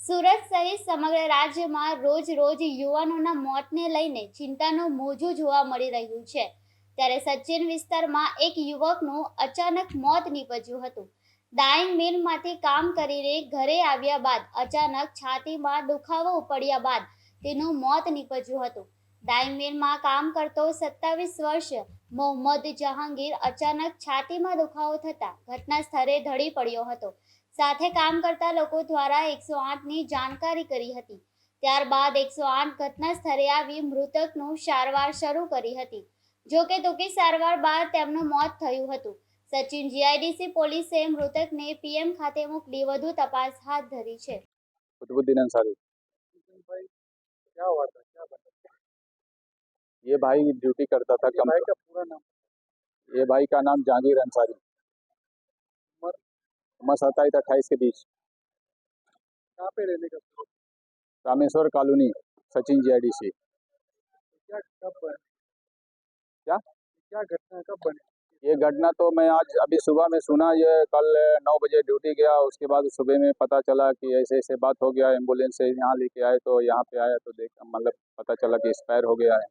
સુરત સહિત સમગ્ર રાજ્યમાં રોજ યુવાનોના મોતને લઈને ચિંતાનું મોજું જોવા મળી રહ્યું છે। ત્યારે સચિન વિસ્તારમાં એક યુવકનું અચાનક મોત નીપજ્યું હતું। ડાઇંગ મિલમાંથી કામ કરીને ઘરે આવ્યા બાદ અચાનક છાતીમાં દુખાવો ઉપડ્યા બાદ તેનું મોત નીપજ્યું હતું। ડાઇંગ મિલમાં કામ કરતો 27 વર્ષ મોહમ્મદ જહાંગીર અચાનક છાતીમાં દુખાવો થતા ઘટના સ્થળે ઢળી પડ્યો હતો। સાથે કામ કરતા લોકો દ્વારા 108ની જાણકારી કરી હતી। ત્યારબાદ 108 ઘટના સ્થળે આવી મૃતકનું સારવાર શરૂ કરી હતી। જો કે ટૂંકી સારવાર બાદ તેમનું મોત થયું હતું। સચિન જીઆઈડીસી પોલીસે મૃતકને પીએમ ખાતે મોકલી વધુ તપાસ હાથ ધરી છે। कुतुबुद्दीन अंसारी। भाई क्या हुआ था, क्या बता? ये भाई ड्यूटी करता था भाई का पूरा नाम? ये भाई का नाम जहांगीर अंसारी। उम्र? उम्र 27-28 के बीच। कहाँ पे रहने का? Rameshwar colony, Sachin GIDC. क्या कब बने? क्या घटना कब बनी? ये घटना तो मैं आज अभी सुबह में सुना। ये कल 9 बजे ड्यूटी गया, उसके बाद सुबह में पता चला कि ऐसे ऐसे बात हो गया। एम्बुलेंस से यहाँ लेके आए तो यहाँ पे आया तो देख मतलब पता चला कि एक्सपायर हो गया है।